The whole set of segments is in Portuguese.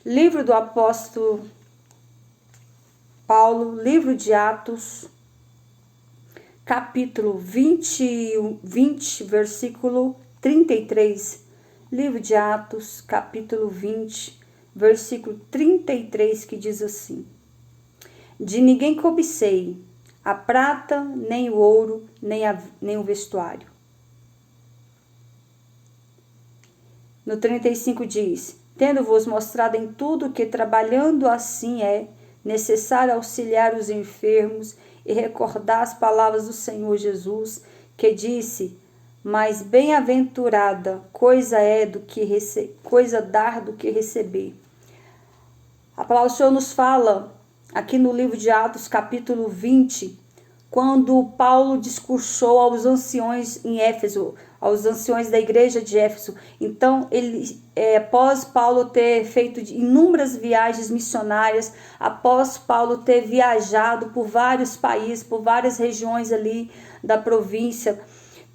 Livro do apóstolo Paulo, livro de Atos, capítulo 20, versículo 33. Livro de Atos, capítulo 20, versículo 33, que diz assim: De ninguém cobicei a prata, nem o ouro, nem o vestuário. No 35 diz: Tendo-vos mostrado em tudo que trabalhando assim é necessário auxiliar os enfermos e recordar as palavras do Senhor Jesus, que disse: Mas bem-aventurada coisa dar do que receber. A palavra do Senhor nos fala aqui no livro de Atos, capítulo 20, quando Paulo discursou aos anciões em Éfeso, aos anciões da igreja de Éfeso. Então, após Paulo ter feito inúmeras viagens missionárias, após Paulo ter viajado por vários países, por várias regiões ali da província,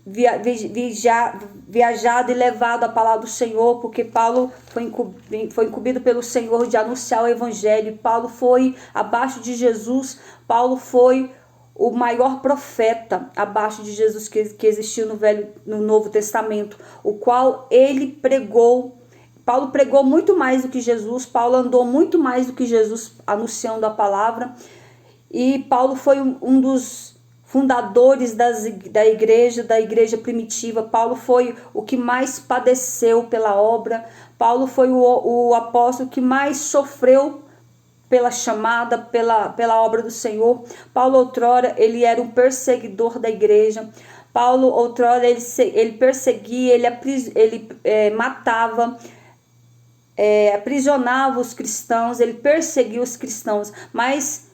viajado e levado a palavra do Senhor, porque Paulo foi incumbido pelo Senhor de anunciar o evangelho. Paulo foi abaixo de Jesus, Paulo foi o maior profeta abaixo de Jesus que existiu no Novo Testamento, o qual ele pregou. Paulo pregou muito mais do que Jesus, Paulo andou muito mais do que Jesus anunciando a palavra, e Paulo foi um dos fundadores da igreja primitiva. Paulo foi o que mais padeceu pela obra, Paulo foi o apóstolo que mais sofreu pela chamada, pela obra do Senhor. Paulo outrora, ele era um perseguidor da igreja. Paulo outrora, ele perseguia, ele matava, aprisionava os cristãos, ele perseguia os cristãos. Mas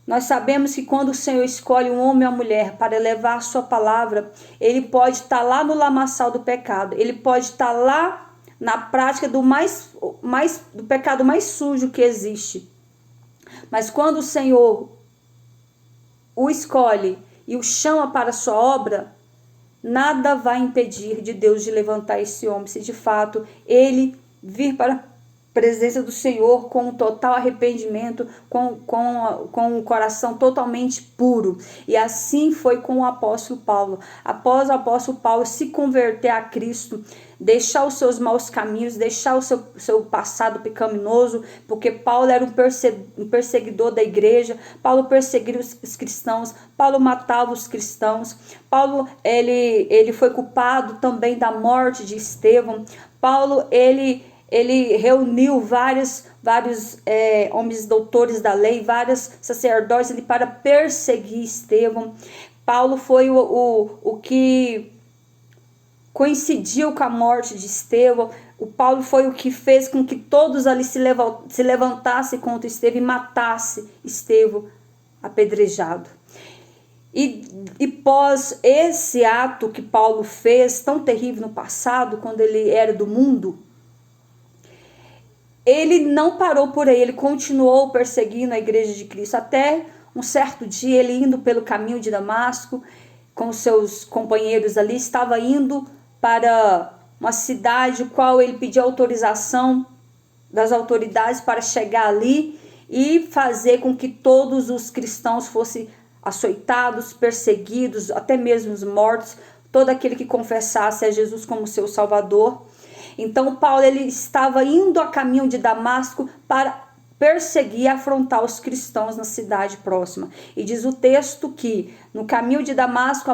nós sabemos que quando o Senhor escolhe um homem ou uma mulher para levar a sua palavra, ele pode estar lá no lamaçal do pecado, ele pode estar lá na prática do pecado mais sujo que existe. Mas quando o Senhor o escolhe e o chama para a sua obra, nada vai impedir de Deus de levantar esse homem, se de fato ele vir para a presença do Senhor com um total arrependimento, com um coração totalmente puro. E assim foi com o apóstolo Paulo. Após o apóstolo Paulo se converter a Cristo, deixar os seus maus caminhos, deixar o seu passado pecaminoso, porque Paulo era um perseguidor da igreja, Paulo perseguia os cristãos, Paulo matava os cristãos, Paulo ele foi culpado também da morte de Estevão. Paulo ele reuniu vários homens doutores da lei, vários sacerdotes ali para perseguir Estevão. Paulo foi o que coincidiu com a morte de Estevão. O Paulo foi o que fez com que todos ali se levantassem contra Estevão e matasse Estevão apedrejado. E pós esse ato que Paulo fez, tão terrível no passado, quando ele era do mundo, ele não parou por aí, ele continuou perseguindo a igreja de Cristo, até um certo dia, ele indo pelo caminho de Damasco, com seus companheiros ali, estava indo para uma cidade, qual ele pediu autorização das autoridades para chegar ali e fazer com que todos os cristãos fossem açoitados, perseguidos, até mesmo os mortos, todo aquele que confessasse a Jesus como seu Salvador. Então Paulo ele estava indo a caminho de Damasco para perseguir e afrontar os cristãos na cidade próxima. E diz o texto que no caminho de Damasco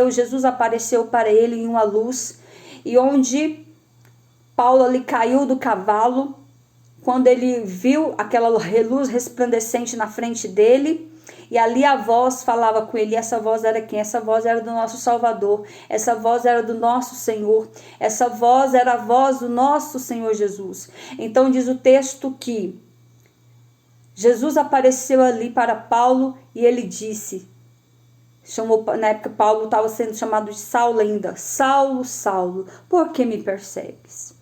Jesus apareceu para ele em uma luz, e onde Paulo ali caiu do cavalo, quando ele viu aquela luz resplandecente na frente dele, e ali a voz falava com ele. E essa voz era quem? Essa voz era do nosso Salvador, essa voz era do nosso Senhor, essa voz era a voz do nosso Senhor Jesus. Então diz o texto que Jesus apareceu ali para Paulo e ele disse, na época Paulo estava sendo chamado de Saulo ainda: Saulo, Saulo, por que me persegues?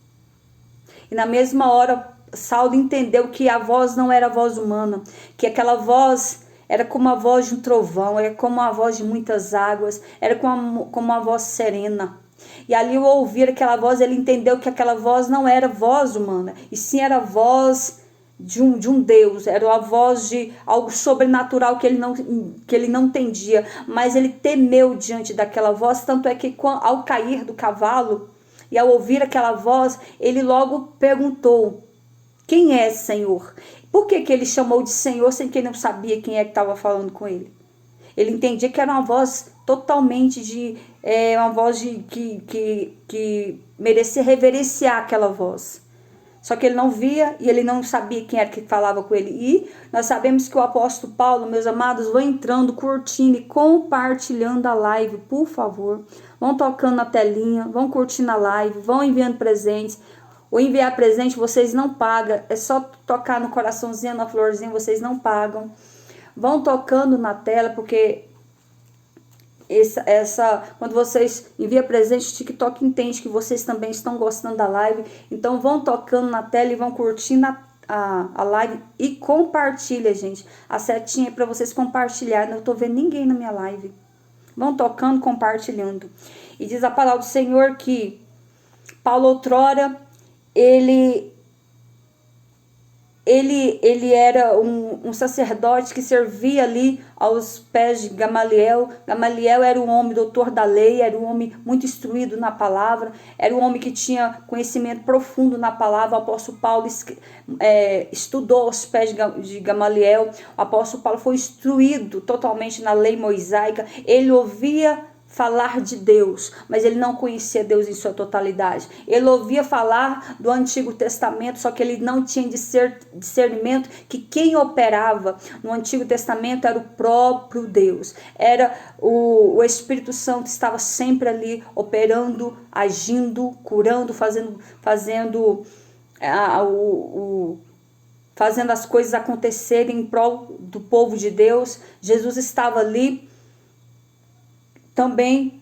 E na mesma hora Saulo entendeu que a voz não era a voz humana, que aquela voz era como a voz de um trovão, era como a voz de muitas águas, era como uma voz serena. E ali ao ouvir aquela voz, ele entendeu que aquela voz não era voz humana, e sim era a voz de um Deus, era a voz de algo sobrenatural que ele não entendia, mas ele temeu diante daquela voz, tanto é que ao cair do cavalo e ao ouvir aquela voz, ele logo perguntou: quem é, Senhor? Por que ele chamou de Senhor, sem que ele não sabia quem é que estava falando com ele? Ele entendia que era uma voz totalmente uma voz que merecia reverenciar aquela voz. Só que ele não via e ele não sabia quem era que falava com ele. E nós sabemos que o apóstolo Paulo, meus amados, vão entrando, curtindo e compartilhando a live, por favor. Vão tocando na telinha, vão curtindo a live, vão enviando presentes. O enviar presente vocês não pagam, é só tocar no coraçãozinho, na florzinha, vocês não pagam. Vão tocando na tela, porque quando vocês enviam presente, o TikTok entende que vocês também estão gostando da live. Então vão tocando na tela e vão curtindo a live e compartilha, gente. A setinha é para vocês compartilharem. Eu não tô vendo ninguém na minha live. Vão tocando, compartilhando. E diz a palavra do Senhor que Paulo outrora, ele era um sacerdote que servia ali aos pés de Gamaliel. Gamaliel era um homem doutor da lei, era um homem muito instruído na palavra, era um homem que tinha conhecimento profundo na palavra. O apóstolo Paulo estudou aos pés de Gamaliel. O apóstolo Paulo foi instruído totalmente na lei mosaica. Ele ouvia falar de Deus, mas ele não conhecia Deus em sua totalidade. Ele ouvia falar do Antigo Testamento, só que ele não tinha discernimento que quem operava no Antigo Testamento era o próprio Deus. Era o Espírito Santo, estava sempre ali operando, agindo, curando, fazendo as coisas acontecerem em prol do povo de Deus. Jesus estava ali também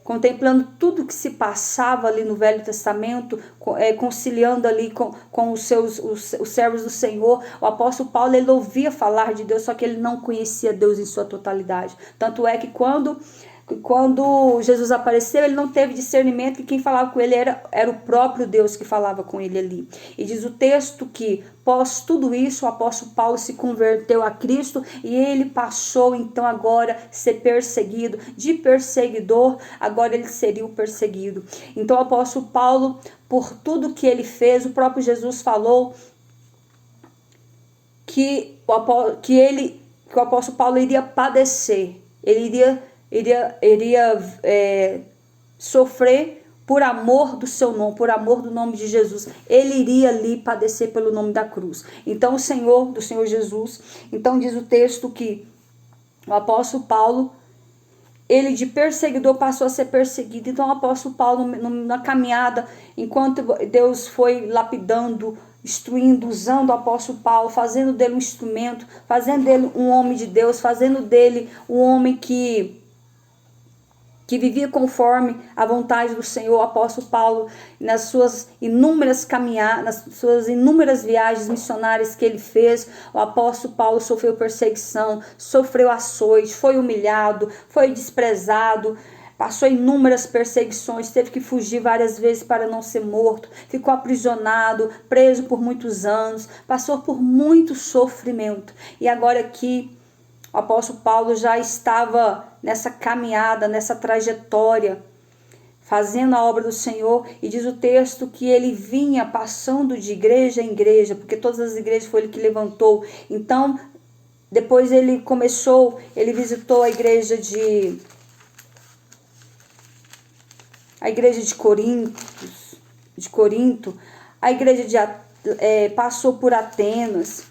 contemplando tudo que se passava ali no Velho Testamento, conciliando ali com os servos do Senhor. O apóstolo Paulo, ele ouvia falar de Deus, só que ele não conhecia Deus em sua totalidade. Tanto é que quando Jesus apareceu, ele não teve discernimento que quem falava com ele era o próprio Deus que falava com ele ali. E diz o texto que, após tudo isso, o apóstolo Paulo se converteu a Cristo e ele passou então agora a ser perseguido. De perseguidor, agora ele seria o perseguido. Então o apóstolo Paulo, por tudo que ele fez, o próprio Jesus falou que o apóstolo Paulo iria padecer, ele iria sofrer por amor do seu nome, por amor do nome de Jesus. Ele iria ali padecer pelo nome da cruz. Então do Senhor Jesus, então diz o texto que o apóstolo Paulo, ele de perseguidor passou a ser perseguido. Então o apóstolo Paulo, na caminhada, enquanto Deus foi lapidando, instruindo, usando o apóstolo Paulo, fazendo dele um instrumento, fazendo dele um homem de Deus, fazendo dele um homem que vivia conforme a vontade do Senhor. O apóstolo Paulo, nas suas inúmeras caminhadas, nas suas inúmeras viagens missionárias que ele fez, o apóstolo Paulo sofreu perseguição, sofreu açoite, foi humilhado, foi desprezado, passou inúmeras perseguições, teve que fugir várias vezes para não ser morto, ficou aprisionado, preso por muitos anos, passou por muito sofrimento. E agora aqui, o apóstolo Paulo já estava nessa caminhada, nessa trajetória, fazendo a obra do Senhor, e diz o texto que ele vinha passando de igreja em igreja, porque todas as igrejas foi ele que levantou. Então, depois ele visitou a igreja de Corinto, a igreja passou por Atenas.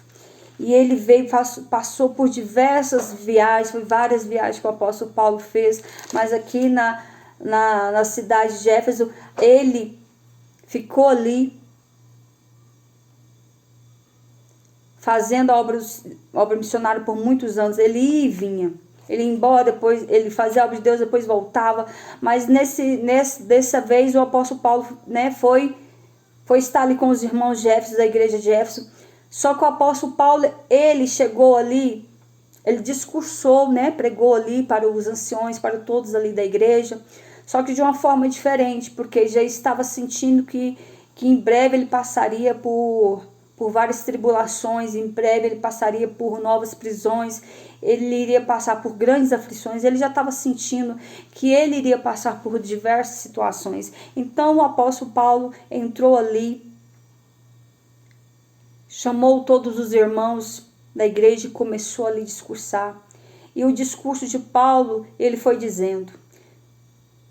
E ele passou por diversas viagens, foi várias viagens que o apóstolo Paulo fez, mas aqui na cidade de Éfeso, ele ficou ali fazendo a obra missionária por muitos anos. Ele ia e vinha, ele ia embora, depois ele fazia a obra de Deus, depois voltava, mas dessa vez o apóstolo Paulo foi estar ali com os irmãos de Éfeso, da igreja de Éfeso. Só que o apóstolo Paulo, ele chegou ali, ele discursou, pregou ali para os anciões, para todos ali da igreja, só que de uma forma diferente, porque já estava sentindo que em breve ele passaria por por várias tribulações, em breve ele passaria por novas prisões, ele iria passar por grandes aflições, ele já estava sentindo que ele iria passar por diversas situações. Então o apóstolo Paulo entrou ali, chamou todos os irmãos da igreja e começou ali a discursar. E o discurso de Paulo, ele foi dizendo,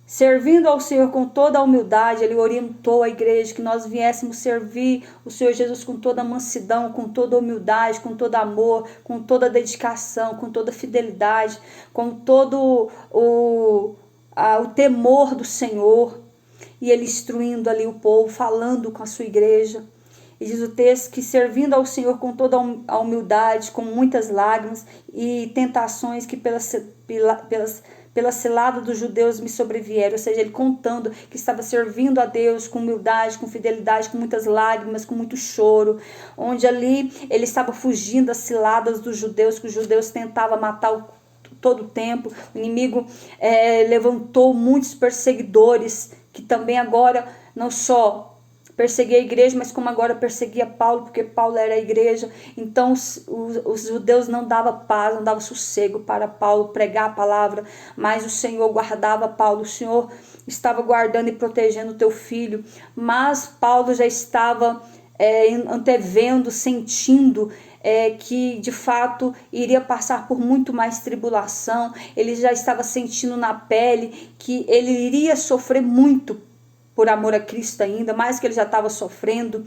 servindo ao Senhor com toda a humildade, ele orientou a igreja que nós viéssemos servir o Senhor Jesus com toda a mansidão, com toda a humildade, com todo amor, com toda a dedicação, com toda a fidelidade, com todo o temor do Senhor. E ele instruindo ali o povo, falando com a sua igreja. E diz o texto que servindo ao Senhor com toda a humildade, com muitas lágrimas e tentações que pela cilada dos judeus me sobrevieram, ou seja, ele contando que estava servindo a Deus com humildade, com fidelidade, com muitas lágrimas, com muito choro, onde ali ele estava fugindo das ciladas dos judeus, que os judeus tentavam matar todo o tempo. O inimigo levantou muitos perseguidores, que também agora não só perseguia a igreja, mas como agora perseguia Paulo, porque Paulo era a igreja. Então os judeus não davam paz, não davam sossego para Paulo pregar a palavra, mas o Senhor guardava Paulo. O Senhor estava guardando e protegendo o teu filho, mas Paulo já estava antevendo, sentindo que de fato iria passar por muito mais tribulação. Ele já estava sentindo na pele que ele iria sofrer muito por amor a Cristo ainda, mais que ele já estava sofrendo.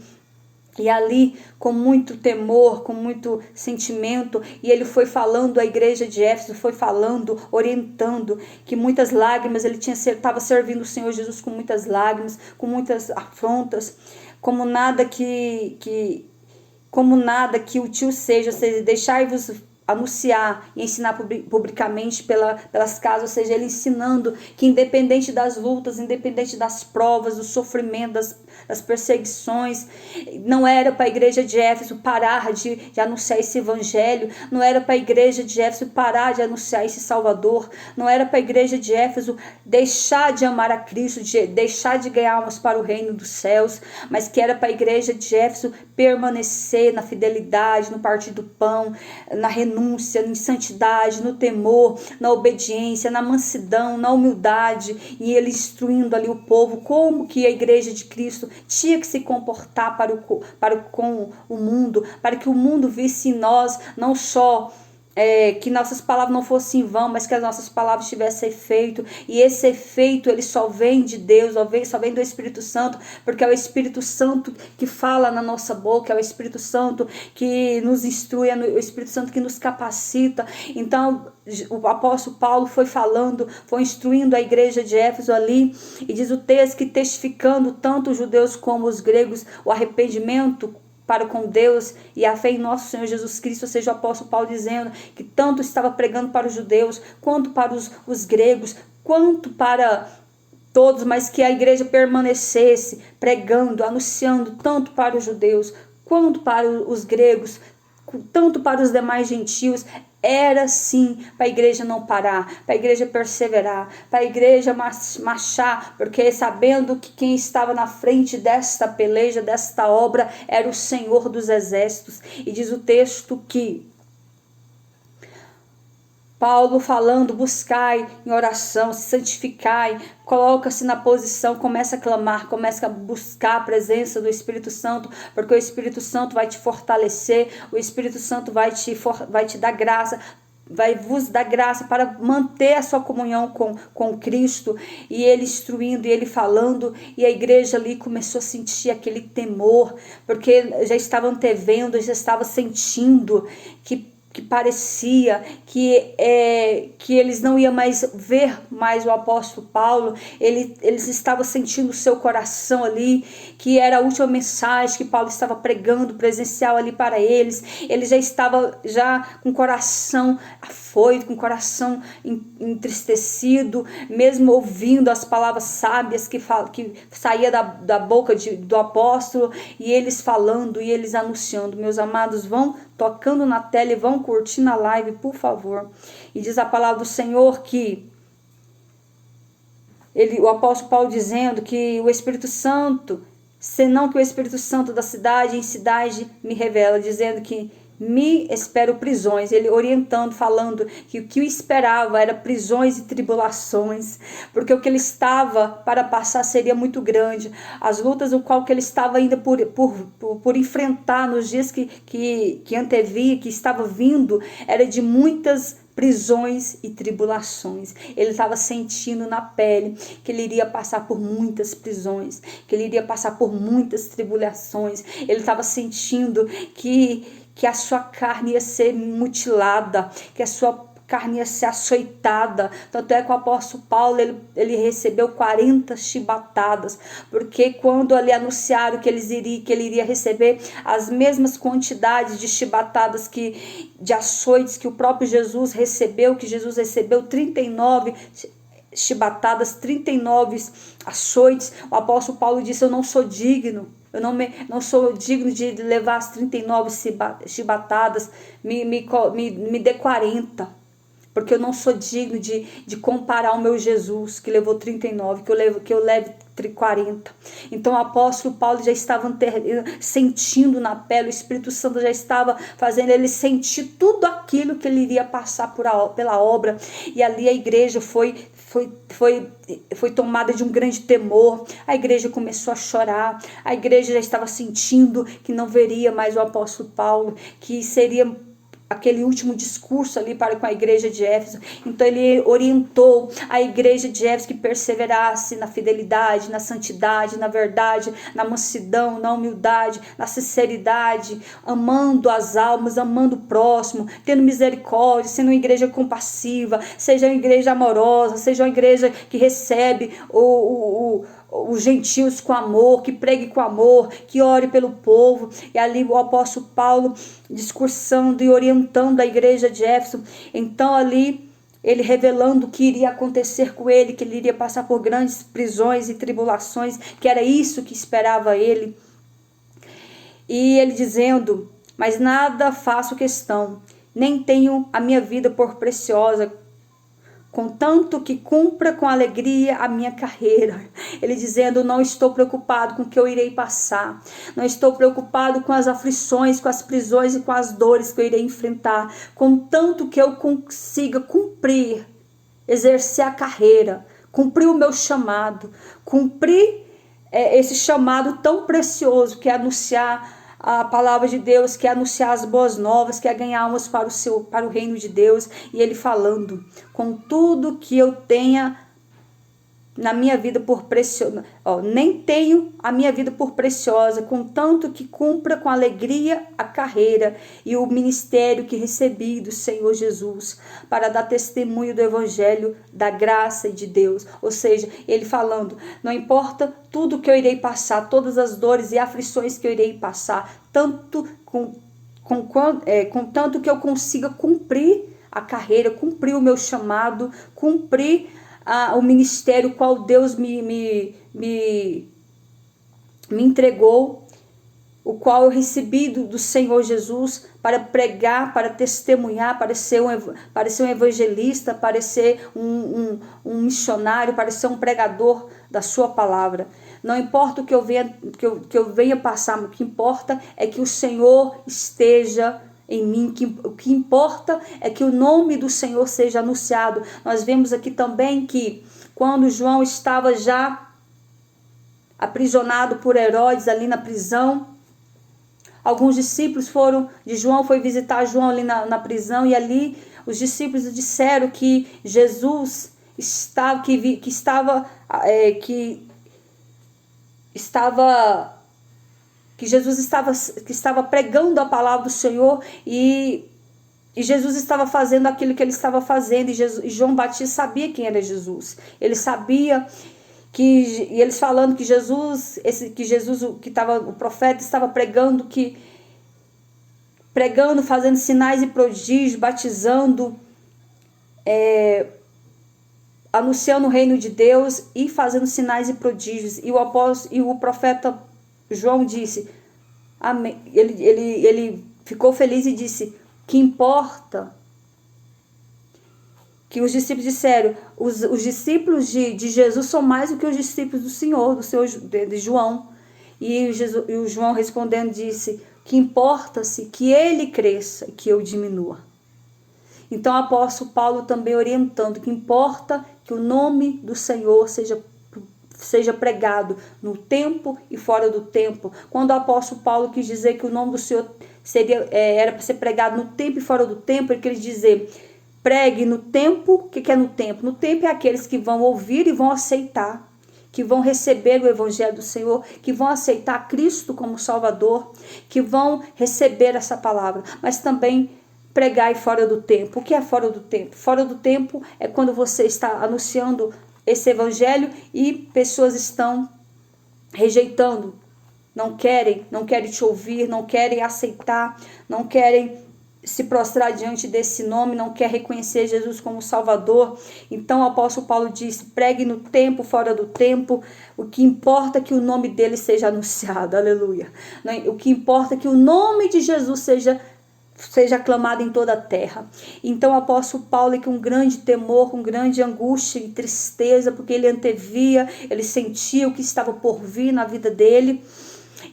E ali, com muito temor, com muito sentimento, e ele foi falando à igreja de Éfeso, foi falando, orientando, que muitas lágrimas, ele estava servindo o Senhor Jesus com muitas lágrimas, com muitas afrontas, como nada que útil seja, deixai-vos anunciar e ensinar publicamente pelas casas, ou seja, ele ensinando que independente das lutas, independente das provas, do sofrimento, das perseguições, não era para a igreja de Éfeso parar de anunciar esse evangelho, não era para a igreja de Éfeso parar de anunciar esse Salvador, não era para a igreja de Éfeso deixar de amar a Cristo, deixar de ganhar almas para o reino dos céus, mas que era para a igreja de Éfeso permanecer na fidelidade, no partir do pão, na renúncia, em santidade, no temor, na obediência, na mansidão, na humildade, e ele instruindo ali o povo como que a igreja de Cristo tinha que se comportar com o mundo, para que o mundo visse em nós não só que nossas palavras não fossem em vão, mas que as nossas palavras tivessem efeito. E esse efeito ele só vem de Deus, só vem do Espírito Santo, porque é o Espírito Santo que fala na nossa boca, é o Espírito Santo que nos instrui, é o Espírito Santo que nos capacita. Então o apóstolo Paulo foi falando, foi instruindo a igreja de Éfeso ali, e diz o texto que testificando tanto os judeus como os gregos o arrependimento para com Deus e a fé em nosso Senhor Jesus Cristo, ou seja, o apóstolo Paulo dizendo que tanto estava pregando para os judeus, quanto para os gregos, quanto para todos, mas que a igreja permanecesse pregando, anunciando tanto para os judeus, quanto para os gregos, tanto para os demais gentios. Era sim para a igreja não parar, para a igreja perseverar, para a igreja marchar, porque sabendo que quem estava na frente desta peleja, desta obra, era o Senhor dos exércitos. E diz o texto que Paulo falando, buscai em oração, se santificai, coloca-se na posição, começa a clamar, começa a buscar a presença do Espírito Santo, porque o Espírito Santo vai te fortalecer, o Espírito Santo vai te dar graça, vai vos dar graça para manter a sua comunhão com Cristo. E ele instruindo, e ele falando, e a igreja ali começou a sentir aquele temor, porque já estava antevendo, já estava sentindo que parecia que eles não iam mais ver mais o apóstolo Paulo. Eles estavam sentindo o seu coração ali, que era a última mensagem que Paulo estava pregando presencial ali para eles. Ele já estava com o coração afoito, com o coração entristecido, mesmo ouvindo as palavras sábias que saía da boca do apóstolo, e eles falando e eles anunciando. Meus amados, vão tocando na tela e vão curtindo a live, por favor. E diz a palavra do Senhor que o apóstolo Paulo dizendo que o Espírito Santo senão que o Espírito Santo da cidade em cidade me revela, dizendo que me espero prisões. Ele orientando, falando que o que o esperava era prisões e tribulações, porque o que ele estava para passar seria muito grande. As lutas o qual que ele estava ainda por enfrentar nos dias que antevia, que estava vindo, era de muitas prisões e tribulações. Ele estava sentindo na pele que ele iria passar por muitas prisões, que ele iria passar por muitas tribulações. Ele estava sentindo que a sua carne ia ser mutilada, que a sua carne ia ser açoitada. Tanto é que o apóstolo Paulo, ele recebeu 40 chibatadas, porque quando ali anunciaram que ele iria receber as mesmas quantidades de chibatadas, de açoites que o próprio Jesus recebeu, que Jesus recebeu 39 chibatadas, 39 açoites, o apóstolo Paulo disse: eu não sou digno, eu não sou digno de levar as 39 chibatadas, me dê 40, porque eu não sou digno de comparar o meu Jesus, que levou 39, que eu leve 40. Então o apóstolo Paulo já estava sentindo na pele, o Espírito Santo já estava fazendo ele sentir tudo aquilo que ele iria passar pela obra. E ali a igreja foi tomada de um grande temor. A igreja começou a chorar, a igreja já estava sentindo que não veria mais o apóstolo Paulo, que seria aquele último discurso ali para com a igreja de Éfeso. Então ele orientou a igreja de Éfeso que perseverasse na fidelidade, na santidade, na verdade, na mansidão, na humildade, na sinceridade, amando as almas, amando o próximo, tendo misericórdia, sendo uma igreja compassiva, seja uma igreja amorosa, seja uma igreja que recebe os gentios com amor, que pregue com amor, que ore pelo povo. E ali o apóstolo Paulo discursando e orientando a igreja de Éfeso. Então ali ele revelando o que iria acontecer com ele, que ele iria passar por grandes prisões e tribulações, que era isso que esperava ele. E ele dizendo: mas nada faço questão, nem tenho a minha vida por preciosa, contanto que cumpra com alegria a minha carreira. Ele dizendo: não estou preocupado com o que eu irei passar, não estou preocupado com as aflições, com as prisões e com as dores que eu irei enfrentar, contanto que eu consiga cumprir, exercer a carreira, cumprir o meu chamado, cumprir esse chamado tão precioso que é anunciar a palavra de Deus, que é anunciar as boas novas, que é ganhar almas para o reino de Deus. E ele falando: com tudo que eu tenha na minha vida por preciosa, nem tenho a minha vida por preciosa, contanto que cumpra com alegria a carreira e o ministério que recebi do Senhor Jesus, para dar testemunho do evangelho da graça de Deus. Ou seja, ele falando: não importa tudo que eu irei passar, todas as dores e aflições que eu irei passar, tanto contanto que eu consiga cumprir a carreira, cumprir o meu chamado, cumprir o ministério qual Deus me entregou, o qual eu recebi do Senhor Jesus, para pregar, para testemunhar, para ser um evangelista, para ser um missionário, para ser um pregador da sua palavra. Não importa o que eu venha passar, o que importa é que o Senhor esteja em mim. O que importa é que o nome do Senhor seja anunciado. Nós vemos aqui também que quando João estava já aprisionado por Herodes ali na prisão, alguns discípulos de João foi visitar João ali na prisão, e ali os discípulos disseram que Jesus estava que Jesus estava pregando a palavra do Senhor, e Jesus estava fazendo aquilo que ele estava fazendo, e João Batista sabia quem era Jesus. Ele sabia e eles falando que o profeta estava pregando, fazendo sinais e prodígios, batizando, anunciando o reino de Deus e fazendo sinais e prodígios. E o profeta João disse: amém. Ele ficou feliz e disse: que importa, que os discípulos disseram, os discípulos de Jesus são mais do que os discípulos do Senhor de João. E o João respondendo disse, que importa-se que ele cresça e que eu diminua. Então o apóstolo Paulo também orientando que importa que o nome do Senhor seja pregado no tempo e fora do tempo. Quando o apóstolo Paulo quis dizer que o nome do Senhor era para ser pregado no tempo e fora do tempo, ele quis dizer, pregue no tempo. O que é no tempo? No tempo é aqueles que vão ouvir e vão aceitar, que vão receber o evangelho do Senhor, que vão aceitar Cristo como Salvador, que vão receber essa palavra, mas também pregar fora do tempo. O que é fora do tempo? Fora do tempo é quando você está anunciando esse evangelho e pessoas estão rejeitando, não querem te ouvir, não querem aceitar, não querem se prostrar diante desse nome, não quer reconhecer Jesus como Salvador. Então o apóstolo Paulo disse, pregue no tempo, fora do tempo, o que importa é que o nome dele seja anunciado, aleluia. O que importa é que o nome de Jesus seja aclamado em toda a terra. Então o apóstolo Paulo, com grande temor, com grande angústia e tristeza, porque ele antevia, ele sentia o que estava por vir na vida dele,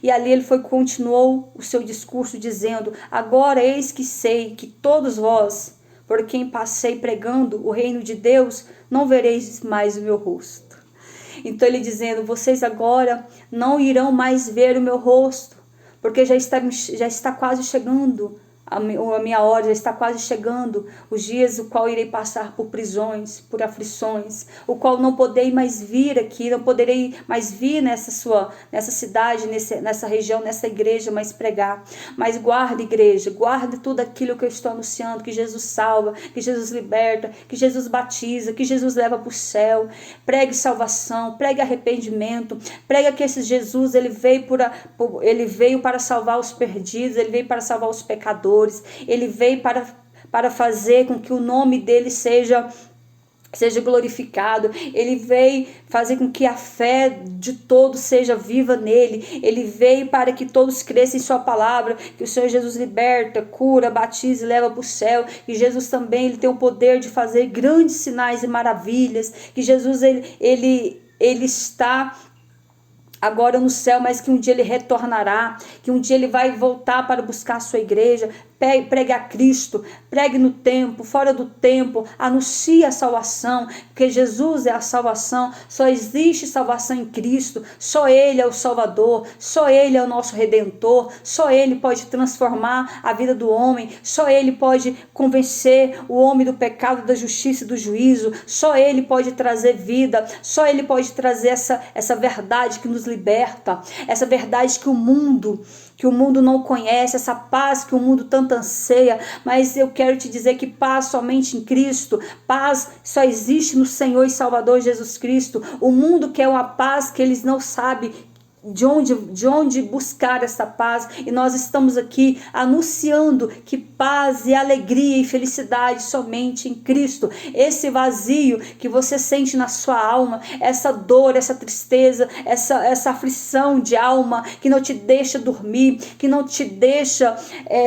e ali ele continuou o seu discurso dizendo, agora eis que sei que todos vós, por quem passei pregando o reino de Deus, não vereis mais o meu rosto. Então ele dizendo, vocês agora não irão mais ver o meu rosto, porque já está quase chegando a minha hora, já está quase chegando os dias o qual irei passar por prisões, por aflições, o qual não poderei mais vir aqui, não poderei mais vir nessa cidade, nessa região, nessa igreja, mais pregar. Mas guarde, igreja, guarde tudo aquilo que eu estou anunciando, que Jesus salva, que Jesus liberta, que Jesus batiza, que Jesus leva para o céu. Pregue salvação, pregue arrependimento, pregue que esse Jesus, ele veio para salvar os perdidos, ele veio para salvar os pecadores, ele veio para fazer com que o nome dele seja glorificado, ele veio fazer com que a fé de todos seja viva nele, ele veio para que todos cresçam em sua palavra, que o Senhor Jesus liberta, cura, batiza e leva para o céu, que Jesus também ele tem o poder de fazer grandes sinais e maravilhas, que Jesus ele está agora no céu, mas que um dia ele retornará, que um dia ele vai voltar para buscar a sua igreja. Pregue a Cristo, pregue no tempo, fora do tempo, anuncie a salvação, porque Jesus é a salvação, só existe salvação em Cristo, só Ele é o Salvador, só Ele é o nosso Redentor, só Ele pode transformar a vida do homem, só Ele pode convencer o homem do pecado, da justiça e do juízo, só Ele pode trazer vida, só Ele pode trazer essa verdade que nos liberta, essa verdade que o mundo não conhece, essa paz que o mundo tanto anseia. Mas eu quero te dizer que paz somente em Cristo, paz só existe no Senhor e Salvador Jesus Cristo. O mundo quer uma paz que eles não sabem de onde buscar essa paz, e nós estamos aqui anunciando que paz e alegria e felicidade somente em Cristo. Esse vazio que você sente na sua alma, essa dor, essa tristeza, essa aflição de alma que não te deixa dormir, que não te deixa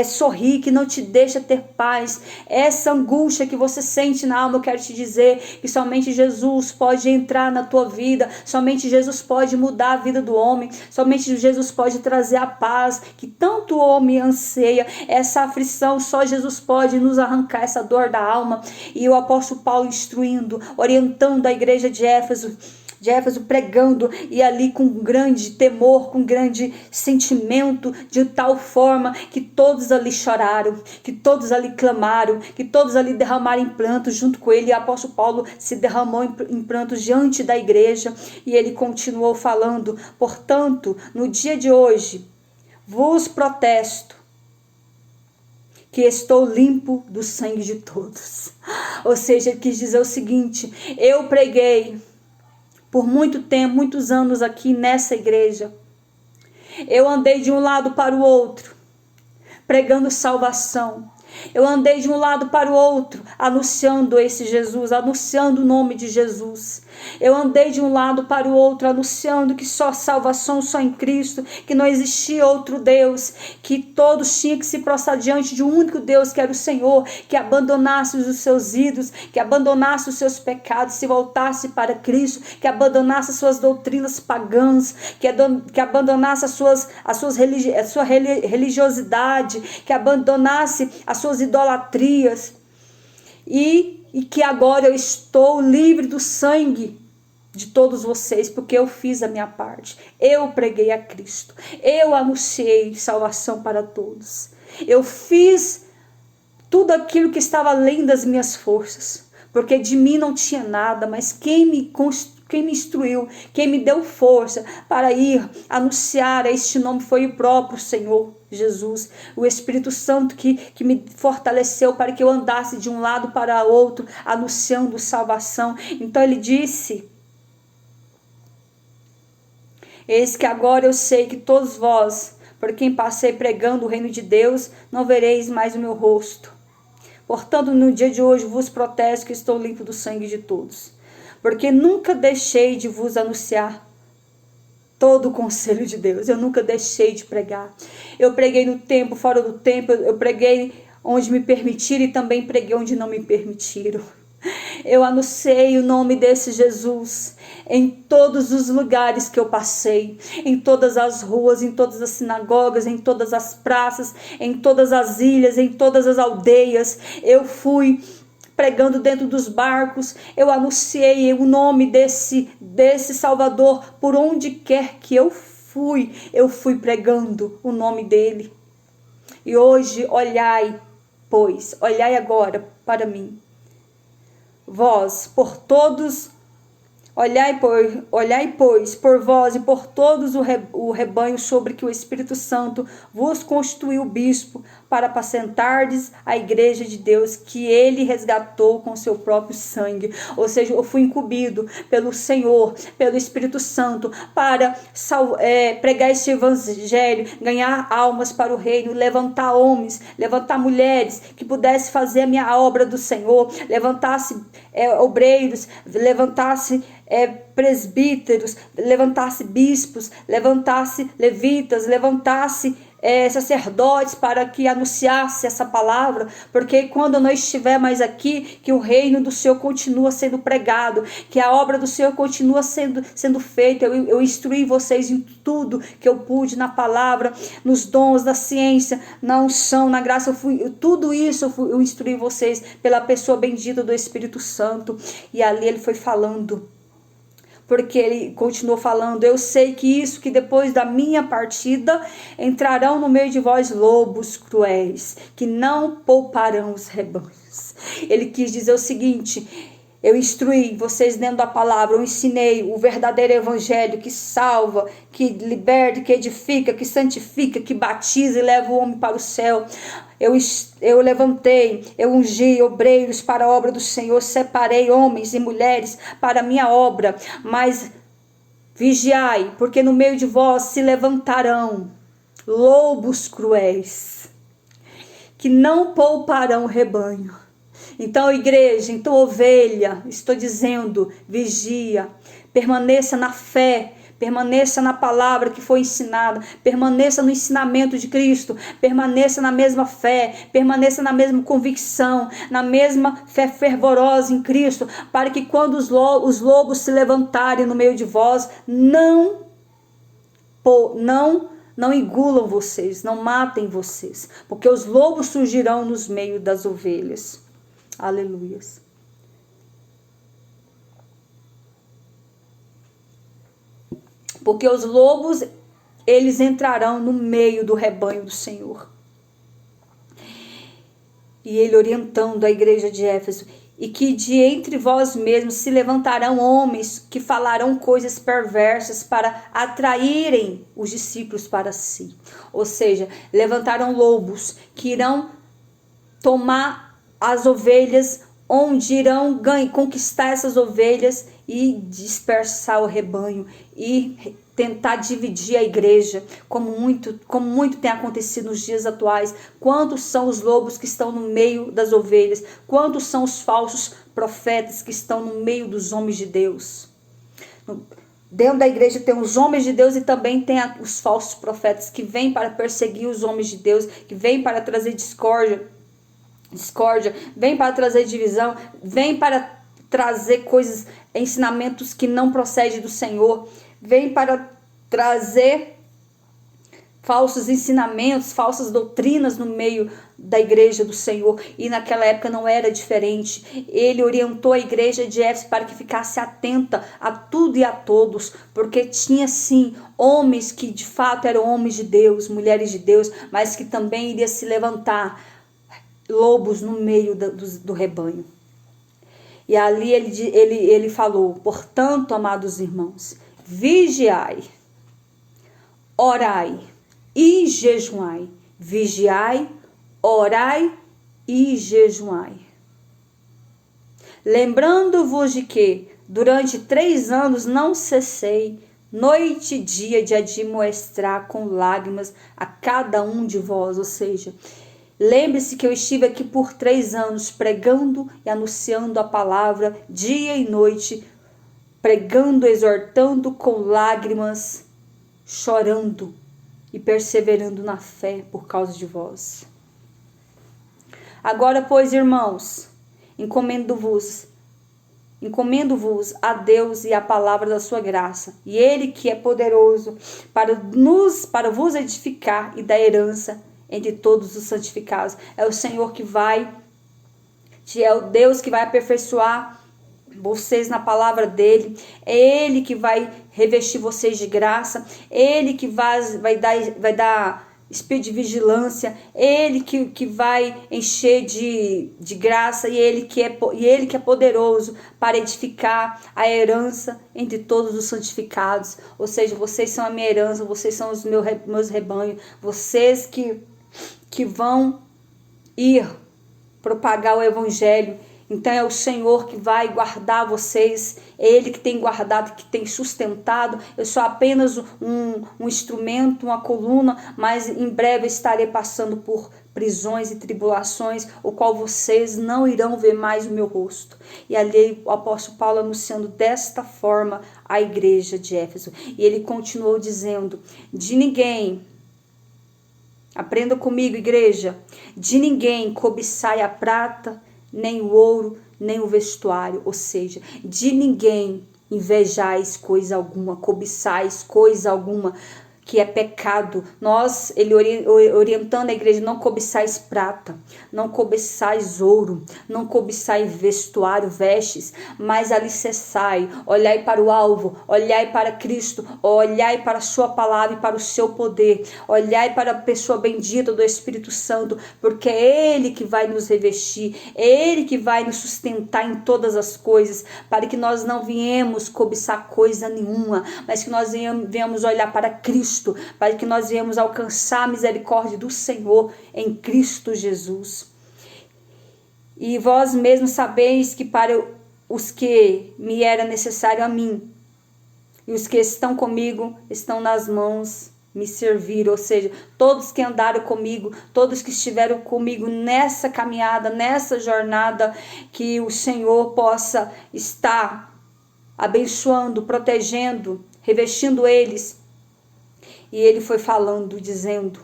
sorrir, que não te deixa ter paz, essa angústia que você sente na alma, eu quero te dizer que somente Jesus pode entrar na tua vida, somente Jesus pode mudar a vida do homem, somente Jesus pode trazer a paz que tanto o homem anseia. Essa aflição, só Jesus pode nos arrancar essa dor da alma. E o apóstolo Paulo instruindo, orientando a igreja de Éfeso, pregando, e ali com grande temor, com grande sentimento, de tal forma que todos ali choraram, que todos ali clamaram, que todos ali derramaram em prantos junto com ele. E o apóstolo Paulo se derramou em prantos diante da igreja, e ele continuou falando, portanto, no dia de hoje, vos protesto que estou limpo do sangue de todos. Ou seja, ele quis dizer o seguinte: eu preguei por muito tempo, muitos anos aqui nessa igreja. Eu andei de um lado para o outro, pregando salvação. Eu andei de um lado para o outro, anunciando esse Jesus, anunciando o nome de Jesus. Eu andei de um lado para o outro, anunciando que só salvação só em Cristo, que não existia outro Deus, que todos tinham que se prostrar diante de um único Deus, que era o Senhor, que abandonasse os seus ídolos, que abandonasse os seus pecados, se voltasse para Cristo, que abandonasse as suas doutrinas pagãs, que abandonasse a sua religiosidade, que abandonasse as suas idolatrias, e que agora eu estou livre do sangue de todos vocês, porque eu fiz a minha parte. Eu preguei a Cristo, eu anunciei salvação para todos, eu fiz tudo aquilo que estava além das minhas forças, porque de mim não tinha nada, mas quem me instruiu, quem me deu força para ir anunciar este nome foi o próprio Senhor Jesus, o Espírito Santo que me fortaleceu para que eu andasse de um lado para o outro, anunciando salvação. Então ele disse: eis que agora eu sei que todos vós, por quem passei pregando o reino de Deus, não vereis mais o meu rosto. Portanto, no dia de hoje vos protesto que estou limpo do sangue de todos, porque nunca deixei de vos anunciar todo o conselho de Deus. Eu nunca deixei de pregar. Eu preguei no tempo, fora do tempo, eu preguei onde me permitiram e também preguei onde não me permitiram. Eu anunciei o nome desse Jesus em todos os lugares que eu passei, em todas as ruas, em todas as sinagogas, em todas as praças, em todas as ilhas, em todas as aldeias. Eu fui pregando dentro dos barcos, eu anunciei o nome desse Salvador por onde quer que eu fui pregando o nome dele. E hoje olhai, pois, olhai agora para mim, vós, por todos, olhai, pois, por vós e por todos o rebanho sobre que o Espírito Santo vos constituiu bispo, para apacentardes a igreja de Deus, que ele resgatou com seu próprio sangue. Ou seja, eu fui incumbido pelo Senhor, pelo Espírito Santo, para pregar esse evangelho, ganhar almas para o reino, levantar homens, levantar mulheres, que pudesse fazer a minha obra do Senhor, levantasse obreiros, levantasse presbíteros, levantasse bispos, levantasse levitas, levantasse sacerdotes para que anunciasse essa palavra, porque quando eu não estiver mais aqui, que o reino do Senhor continua sendo pregado, que a obra do Senhor continua sendo feita. Eu instruí vocês em tudo que eu pude, na palavra, nos dons, na ciência, na unção, na graça. Tudo isso eu instruí vocês pela pessoa bendita do Espírito Santo. E ali ele foi falando, porque ele continuou falando: eu sei que depois da minha partida entrarão no meio de vós lobos cruéis, que não pouparão os rebanhos. Ele quis dizer o seguinte: eu instruí vocês dentro da palavra, eu ensinei o verdadeiro evangelho que salva, que liberta, que edifica, que santifica, que batiza e leva o homem para o céu. Eu levantei, eu ungi obreiros para a obra do Senhor, separei homens e mulheres para a minha obra, mas vigiai, porque no meio de vós se levantarão lobos cruéis, que não pouparão o rebanho. Então, igreja, então ovelha, estou dizendo, vigia, permaneça na fé, permaneça na palavra que foi ensinada, permaneça no ensinamento de Cristo, permaneça na mesma fé, permaneça na mesma convicção, na mesma fé fervorosa em Cristo, para que quando os lobos se levantarem no meio de vós, não engulam vocês, não matem vocês, porque os lobos surgirão nos meios das ovelhas. Aleluias. Porque os lobos, eles entrarão no meio do rebanho do Senhor. E ele orientando a igreja de Éfeso: e que de entre vós mesmos se levantarão homens que falarão coisas perversas para atraírem os discípulos para si. Ou seja, levantarão lobos que irão tomar as ovelhas, onde irão conquistar essas ovelhas e dispersar o rebanho e tentar dividir a igreja, como muito tem acontecido nos dias atuais. Quantos são os lobos que estão no meio das ovelhas? Quantos são os falsos profetas que estão no meio dos homens de Deus? Dentro da igreja tem os homens de Deus e também tem os falsos profetas que vêm para perseguir os homens de Deus, que vêm para trazer discórdia, vêm para trazer divisão, vêm para trazer coisas, ensinamentos que não procedem do Senhor, vem para trazer falsos ensinamentos, falsas doutrinas no meio da igreja do Senhor. E naquela época não era diferente. Ele orientou a igreja de Éfeso para que ficasse atenta a tudo e a todos, porque tinha sim homens que de fato eram homens de Deus, mulheres de Deus, mas que também iria se levantar lobos no meio do rebanho. E ali ele falou: portanto, amados irmãos, vigiai, orai e jejuai. Vigiai, orai e jejuai. Lembrando-vos de que durante 3 anos não cessei, noite e dia, de admoestar com lágrimas a cada um de vós. Ou seja, lembre-se que eu estive aqui por 3 anos pregando e anunciando a palavra dia e noite, pregando, exortando com lágrimas, chorando e perseverando na fé por causa de vós. Agora, pois, irmãos, encomendo-vos a Deus e a palavra da sua graça, e Ele que é poderoso para vos edificar e dar herança entre todos os santificados. É o Senhor é o Deus que vai aperfeiçoar vocês na palavra dele. É Ele que vai revestir vocês de graça. Ele que vai dar espírito de vigilância. Ele que vai encher de graça. E ele que é poderoso para edificar a herança entre todos os santificados. Ou seja, vocês são a minha herança. Vocês são os meus rebanhos. Vocês que vão ir propagar o evangelho. Então é o Senhor que vai guardar vocês, é Ele que tem guardado, que tem sustentado. Eu sou apenas um instrumento, uma coluna, mas em breve estarei passando por prisões e tribulações, o qual vocês não irão ver mais o meu rosto. E ali o apóstolo Paulo anunciando desta forma a igreja de Éfeso. E ele continuou dizendo: de ninguém, aprenda comigo, igreja, de ninguém cobiçai a prata, nem o ouro, nem o vestuário. Ou seja, de ninguém invejais coisa alguma, cobiçais coisa alguma, que é pecado. Ele orientando a igreja: não cobiçais prata, não cobiçais ouro, não cobiçais vestuário, vestes, mas alicerçai, olhai para o alvo, olhai para Cristo, olhai para a sua palavra e para o seu poder, olhai para a pessoa bendita do Espírito Santo, porque é Ele que vai nos revestir, é Ele que vai nos sustentar em todas as coisas, para que nós não viemos cobiçar coisa nenhuma, mas que nós viemos olhar para Cristo, para que nós viemos alcançar a misericórdia do Senhor em Cristo Jesus. E vós mesmos sabeis que para os que me era necessário a mim, e os que estão comigo estão nas mãos me servir. Ou seja, todos que andaram comigo, todos que estiveram comigo nessa caminhada, nessa jornada, que o Senhor possa estar abençoando, protegendo, revestindo eles. E ele foi falando, dizendo: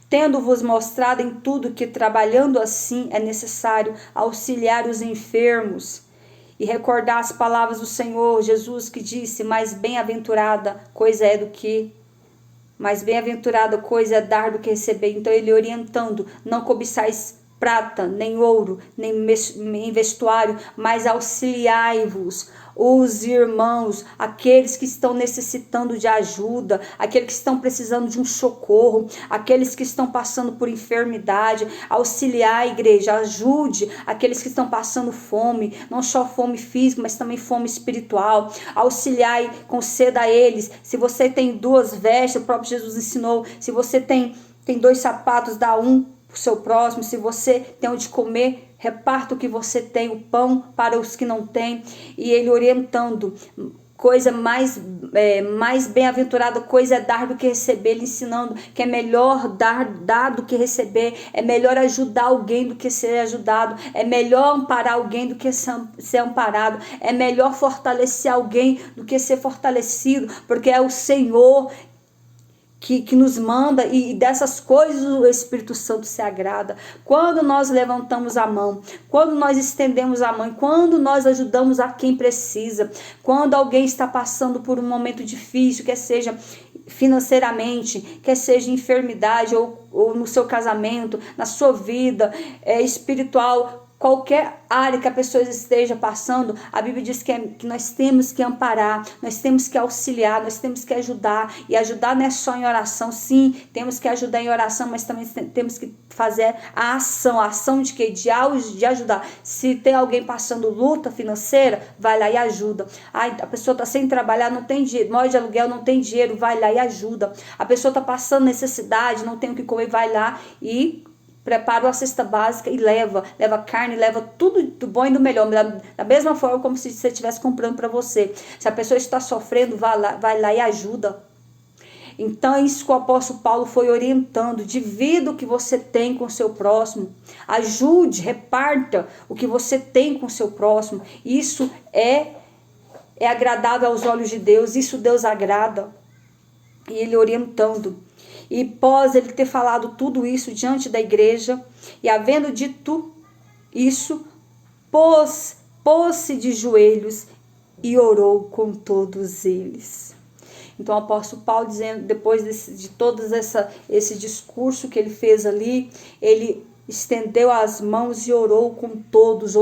tendo-vos mostrado em tudo que trabalhando assim é necessário auxiliar os enfermos, e recordar as palavras do Senhor Jesus, que disse: mais bem-aventurada coisa é dar do que receber. Então ele orientando: não cobiçais prata, nem ouro, nem vestuário, mas auxiliai-vos os irmãos, aqueles que estão necessitando de ajuda, aqueles que estão precisando de um socorro, aqueles que estão passando por enfermidade. Auxiliar a igreja, ajude aqueles que estão passando fome, não só fome física, mas também fome espiritual. Auxiliar, conceda a eles. Se você tem 2 vestes, o próprio Jesus ensinou: se você tem 2 sapatos, dá um para o seu próximo. Se você tem onde comer, reparta o que você tem, o pão para os que não têm. E ele orientando: coisa mais bem-aventurada coisa é dar do que receber, ele ensinando que é melhor dar do que receber, é melhor ajudar alguém do que ser ajudado, é melhor amparar alguém do que ser amparado, é melhor fortalecer alguém do que ser fortalecido, porque é o Senhor que nos manda, e dessas coisas o Espírito Santo se agrada. Quando nós levantamos a mão, quando nós estendemos a mão, quando nós ajudamos a quem precisa, quando alguém está passando por um momento difícil, quer seja financeiramente, quer seja enfermidade, ou no seu casamento, na sua vida espiritual, qualquer área que a pessoa esteja passando, a Bíblia diz que nós temos que amparar, nós temos que auxiliar, nós temos que ajudar. E ajudar não é só em oração, sim, temos que ajudar em oração, mas também temos que fazer a ação de quê? De ajudar. Se tem alguém passando luta financeira, vai lá e ajuda. A pessoa está sem trabalhar, não tem dinheiro, mora de aluguel, não tem dinheiro, vai lá e ajuda. A pessoa está passando necessidade, não tem o que comer, vai lá e prepara uma cesta básica e leva carne, leva tudo do bom e do melhor, da mesma forma como se você estivesse comprando para você. Se a pessoa está sofrendo, vai lá e ajuda. Então é isso que o apóstolo Paulo foi orientando: divida o que você tem com o seu próximo, ajude, reparta o que você tem com o seu próximo. Isso é agradável aos olhos de Deus, isso Deus agrada. E ele orientando. E após ele ter falado tudo isso diante da igreja, e havendo dito isso, pôs-se de joelhos e orou com todos eles. Então o apóstolo Paulo, dizendo, depois de todo esse discurso que ele fez ali, ele estendeu as mãos e orou com todos,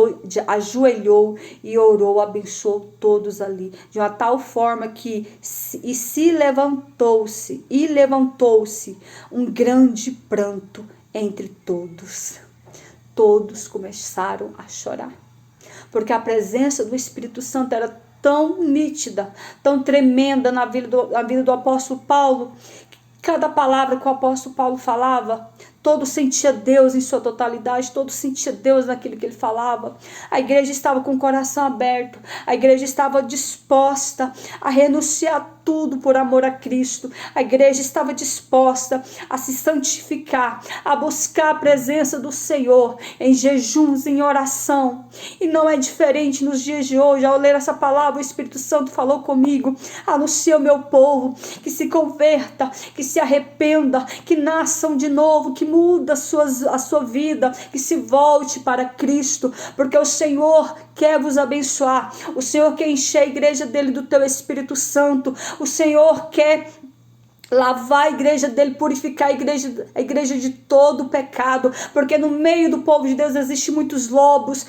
ajoelhou e orou, abençoou todos ali, de uma tal forma que levantou-se um grande pranto entre todos. Todos começaram a chorar, porque a presença do Espírito Santo era tão nítida, tão tremenda na vida do apóstolo Paulo. Cada palavra que o apóstolo Paulo falava, todo sentia Deus em sua totalidade, todo sentia Deus naquilo que ele falava. A igreja estava com o coração aberto, a igreja estava disposta a renunciar tudo por amor a Cristo. A igreja estava disposta a se santificar, a buscar a presença do Senhor em jejuns, em oração. E não é diferente nos dias de hoje. Ao ler essa palavra, o Espírito Santo falou comigo: anuncia ao meu povo que se converta, que se arrependa, que nasçam de novo, que muda a sua vida, que se volte para Cristo, porque o Senhor quer vos abençoar, o Senhor quer encher a igreja dele do teu Espírito Santo, o Senhor quer lavar a igreja dele, purificar a igreja de todo o pecado, porque no meio do povo de Deus existem muitos lobos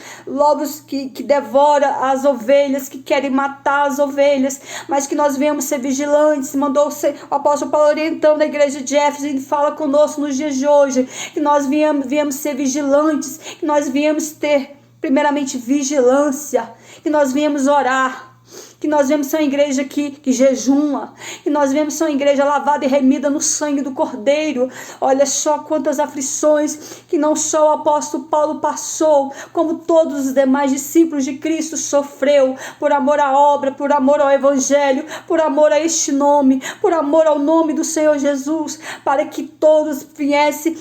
que devoram as ovelhas, que querem matar as ovelhas, mas que nós viemos ser vigilantes. Mandou o apóstolo Paulo orientando a igreja de Éfeso, e fala conosco nos dias de hoje, que nós viemos ser vigilantes, que nós viemos ter primeiramente vigilância, que nós viemos orar, que nós vemos ser uma igreja que jejuma, que nós vemos ser uma igreja lavada e remida no sangue do Cordeiro. Olha só quantas aflições que não só o apóstolo Paulo passou, como todos os demais discípulos de Cristo sofreu, por amor à obra, por amor ao Evangelho, por amor a este nome, por amor ao nome do Senhor Jesus, para que todos viessem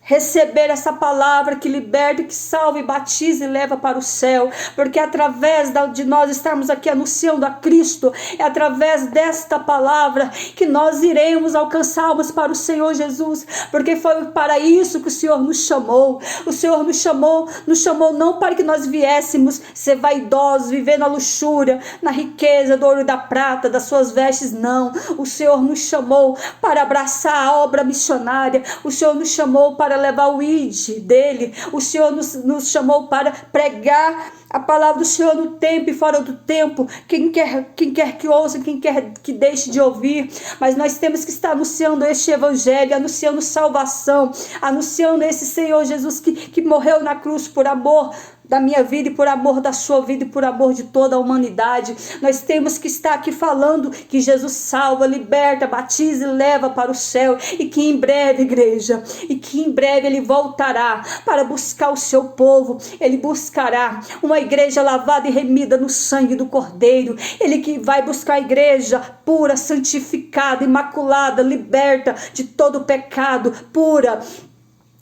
receber essa palavra que liberta, que salva e batiza e leva para o céu, porque através de nós estarmos aqui anunciando a Cristo, é através desta palavra que nós iremos alcançarmos para o Senhor Jesus, porque foi para isso que o Senhor nos chamou. O Senhor nos chamou não para que nós viéssemos ser vaidosos, viver na luxúria, na riqueza do ouro e da prata, das suas vestes, não. O Senhor nos chamou para abraçar a obra missionária, o Senhor nos chamou para levar o id dele, o Senhor nos chamou para pregar a palavra do Senhor no tempo e fora do tempo. Quem quer que ouça, quem quer que deixe de ouvir, mas nós temos que estar anunciando este evangelho, anunciando salvação, anunciando esse Senhor Jesus que morreu na cruz por amor da minha vida e por amor da sua vida e por amor de toda a humanidade. Nós temos que estar aqui falando que Jesus salva, liberta, batiza e leva para o céu, e que em breve, igreja, e que em breve ele voltará para buscar o seu povo. Ele buscará uma uma igreja lavada e remida no sangue do Cordeiro. Ele que vai buscar a igreja pura, santificada, imaculada, liberta de todo pecado, pura,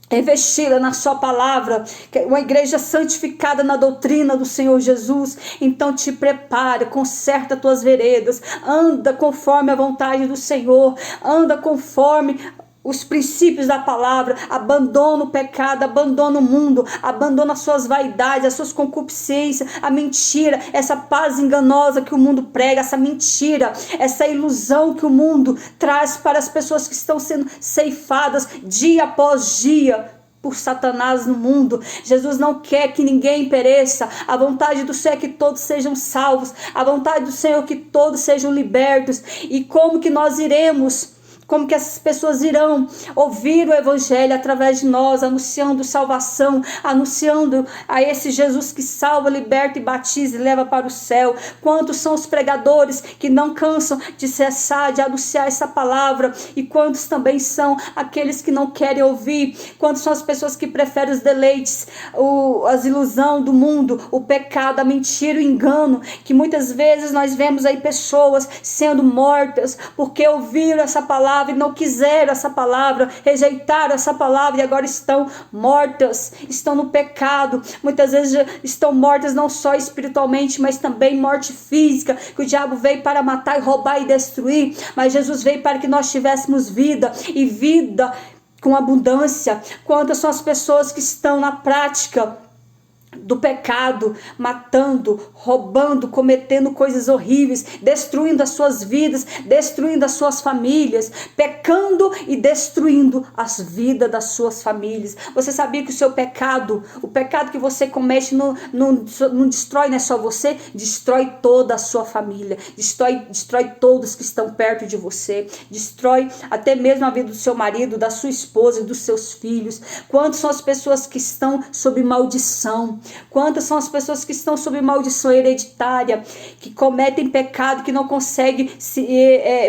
revestida na sua palavra, uma igreja santificada na doutrina do Senhor Jesus. Então te prepara, conserta tuas veredas, anda conforme a vontade do Senhor, anda conforme os princípios da palavra, abandona o pecado, abandona o mundo, abandona as suas vaidades, as suas concupiscências, a mentira, essa paz enganosa que o mundo prega, essa mentira, essa ilusão que o mundo traz para as pessoas que estão sendo ceifadas dia após dia por Satanás no mundo. Jesus não quer que ninguém pereça. A vontade do Senhor é que todos sejam salvos. A vontade do Senhor é que todos sejam libertos. E como que nós iremos? Como que essas pessoas irão ouvir o evangelho através de nós, anunciando salvação, anunciando a esse Jesus que salva, liberta e batiza e leva para o céu? Quantos são os pregadores que não cansam de cessar, de anunciar essa palavra? E quantos também são aqueles que não querem ouvir? Quantos são as pessoas que preferem os deleites, as ilusões do mundo, o pecado, a mentira, o engano? Que muitas vezes nós vemos aí pessoas sendo mortas porque ouviram essa palavra e não quiseram essa palavra, rejeitaram essa palavra e agora estão mortas, estão no pecado. Muitas vezes estão mortas não só espiritualmente, mas também morte física, que o diabo veio para matar, roubar e destruir, mas Jesus veio para que nós tivéssemos vida e vida com abundância. Quantas são as pessoas que estão na prática do pecado, matando, roubando, cometendo coisas horríveis, destruindo as suas vidas, destruindo as suas famílias, pecando e destruindo as vidas das suas famílias. Você sabia que o seu pecado, o pecado que você comete não destrói, não é só você, destrói toda a sua família, destrói todos que estão perto de você, destrói até mesmo a vida do seu marido, da sua esposa e dos seus filhos. Quantas são as pessoas que estão sob maldição? Quantas são as pessoas que estão sob maldição hereditária, que cometem pecado, que não conseguem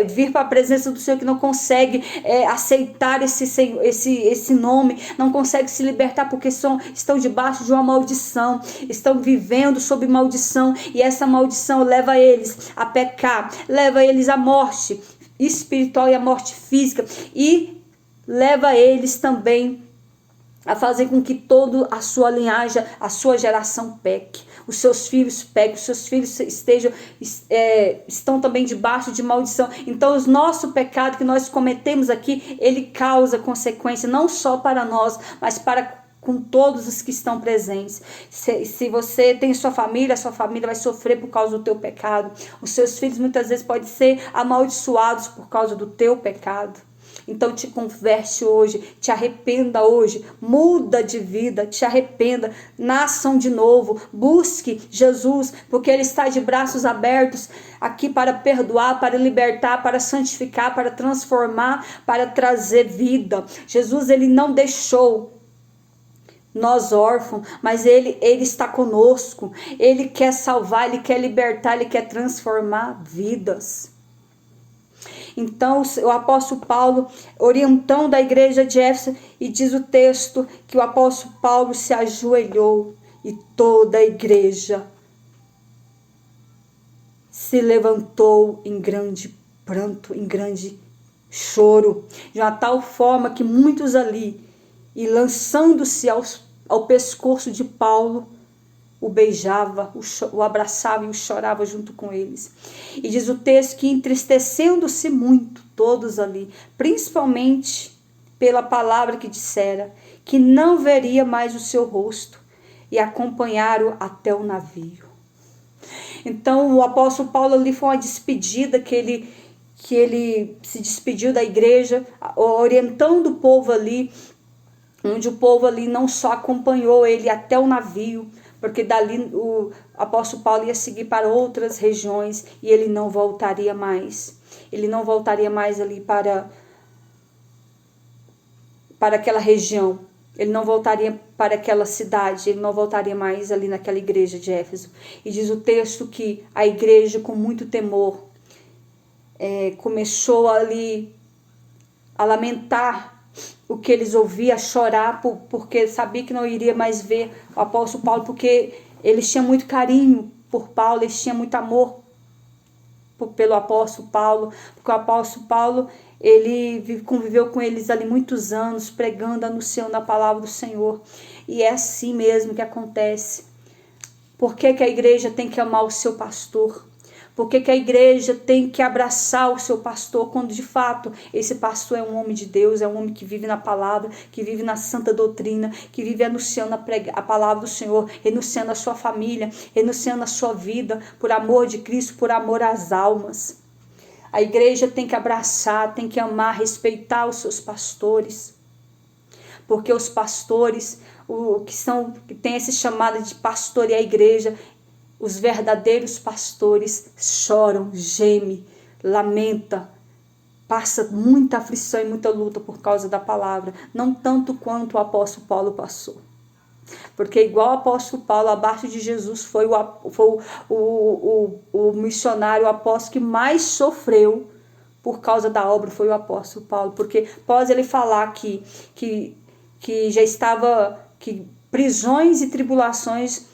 vir para a presença do Senhor, que não conseguem aceitar esse nome, não conseguem se libertar porque estão debaixo de uma maldição, estão vivendo sob maldição, e essa maldição leva eles a pecar, leva eles à morte espiritual e à morte física, e leva eles também a fazer com que toda a sua linhagem, a sua geração peque, os seus filhos pequem, os seus filhos estão também debaixo de maldição. Então o nosso pecado que nós cometemos aqui, ele causa consequência não só para nós, mas para com todos os que estão presentes. Se você tem sua família vai sofrer por causa do teu pecado. Os seus filhos muitas vezes podem ser amaldiçoados por causa do teu pecado. Então te converte hoje, te arrependa hoje, muda de vida, te arrependa, nasçam de novo, busque Jesus, porque Ele está de braços abertos aqui para perdoar, para libertar, para santificar, para transformar, para trazer vida. Jesus, Ele não deixou nós órfãos, mas ele está conosco, Ele quer salvar, Ele quer libertar, Ele quer transformar vidas. Então o apóstolo Paulo, orientando a igreja de Éfeso, e diz o texto que o apóstolo Paulo se ajoelhou e toda a igreja se levantou em grande pranto, em grande choro, de uma tal forma que muitos ali, e lançando-se ao pescoço de Paulo, o beijava, o abraçava e o chorava junto com eles. E diz o texto que entristecendo-se muito, todos ali, principalmente pela palavra que dissera, que não veria mais o seu rosto, e acompanharam até o navio. Então o apóstolo Paulo ali foi uma despedida que ele se despediu da igreja, orientando o povo ali, onde o povo ali não só acompanhou ele até o navio, porque dali o apóstolo Paulo ia seguir para outras regiões e ele não voltaria mais. Ele não voltaria mais ali para aquela região. Ele não voltaria para aquela cidade, ele não voltaria mais ali naquela igreja de Éfeso. E diz o texto que a igreja, com muito temor, começou ali a lamentar o que eles ouviam, a chorar, porque sabia que não iria mais ver o apóstolo Paulo, porque Eles tinham muito carinho por Paulo, eles tinham muito amor pelo apóstolo Paulo, porque o apóstolo Paulo, ele conviveu com eles ali muitos anos, pregando, anunciando a palavra do Senhor. E é assim mesmo que acontece. Por que a igreja tem que amar o seu pastor? Por que a igreja tem que abraçar o seu pastor, quando de fato esse pastor é um homem de Deus, é um homem que vive na palavra, que vive na santa doutrina, que vive anunciando a palavra do Senhor, renunciando a sua família, renunciando a sua vida, por amor de Cristo, por amor às almas. A igreja tem que abraçar, tem que amar, respeitar os seus pastores, porque os pastores, que tem esse chamado de pastorear a igreja, os verdadeiros pastores choram, gemem, lamenta, passa muita aflição e muita luta por causa da palavra, não tanto quanto o apóstolo Paulo passou. Porque igual o apóstolo Paulo, abaixo de Jesus, foi o missionário, o apóstolo que mais sofreu por causa da obra, foi o apóstolo Paulo. Porque após ele falar que já estava, que prisões e tribulações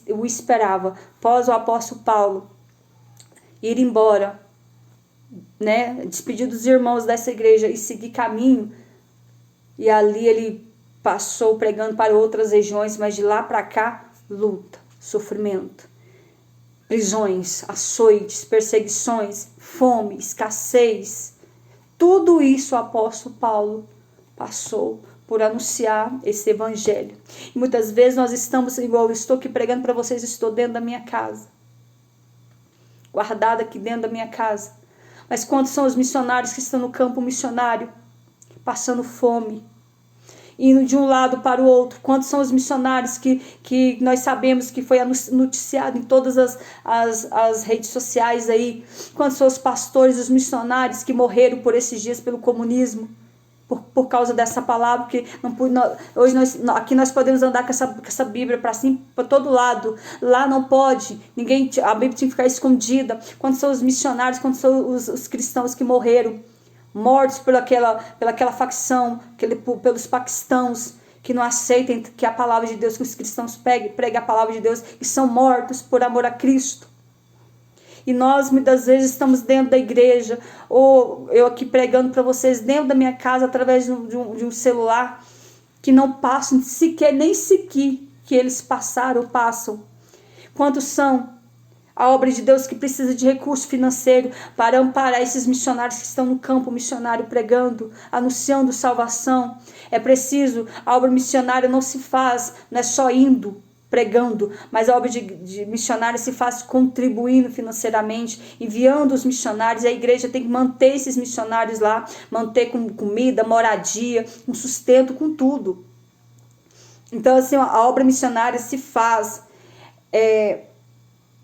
o esperava, após o apóstolo Paulo ir embora, né, despedir dos irmãos dessa igreja e seguir caminho, e ali ele passou pregando para outras regiões, mas de lá para cá, luta, sofrimento, prisões, açoites, perseguições, fome, escassez, tudo isso o apóstolo Paulo passou por anunciar esse evangelho. E muitas vezes nós estamos, igual eu estou aqui pregando para vocês, estou dentro da minha casa, guardada aqui dentro da minha casa. Mas quantos são os missionários que estão no campo missionário, passando fome, indo de um lado para o outro? Quantos são os missionários que nós sabemos que foi noticiado em todas as redes sociais aí? Quantos são os pastores, os missionários que morreram por esses dias pelo comunismo? Por causa dessa palavra, que hoje aqui nós podemos andar com essa Bíblia para cima, para todo lado. Lá não pode, a Bíblia tinha que ficar escondida. Quando são os missionários, quando são os cristãos que morreram, mortos pela aquela facção, pelos paquistãos, que não aceitem que a palavra de Deus, que os cristãos preguem a palavra de Deus, e são mortos por amor a Cristo. E nós muitas vezes estamos dentro da igreja, ou eu aqui pregando para vocês dentro da minha casa, através de um celular, que não passam nem sequer que eles passaram ou passam. Quantos são a obra de Deus que precisa de recurso financeiro para amparar esses missionários que estão no campo missionário pregando, anunciando salvação? É preciso, a obra missionária não se faz, não é só indo, pregando, mas a obra de missionário se faz contribuindo financeiramente, enviando os missionários. A igreja tem que manter esses missionários lá, manter com comida, moradia, com sustento, com tudo. Então, assim, a obra missionária se faz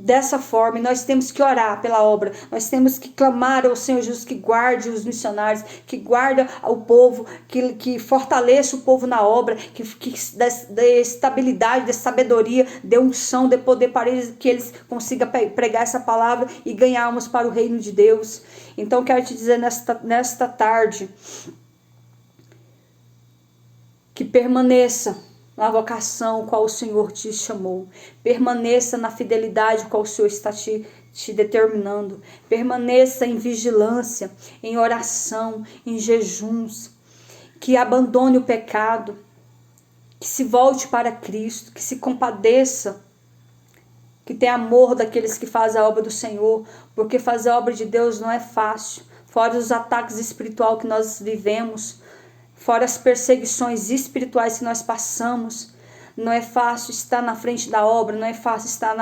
dessa forma, e nós temos que orar pela obra, nós temos que clamar ao Senhor Jesus que guarde os missionários, que guarde o povo, que fortaleça o povo na obra, que dê estabilidade, dê sabedoria, dê unção, dê poder para eles, que eles consigam pregar essa palavra e ganhar almas para o reino de Deus. Então quero te dizer nesta tarde, que permaneça na vocação qual o Senhor te chamou. Permaneça na fidelidade qual o Senhor está te determinando. Permaneça em vigilância, em oração, em jejuns. Que abandone o pecado. Que se volte para Cristo. Que se compadeça. Que tenha amor daqueles que fazem a obra do Senhor. Porque fazer a obra de Deus não é fácil. Fora os ataques espirituais que nós vivemos, fora as perseguições espirituais que nós passamos, não é fácil estar na frente da obra, não é fácil estar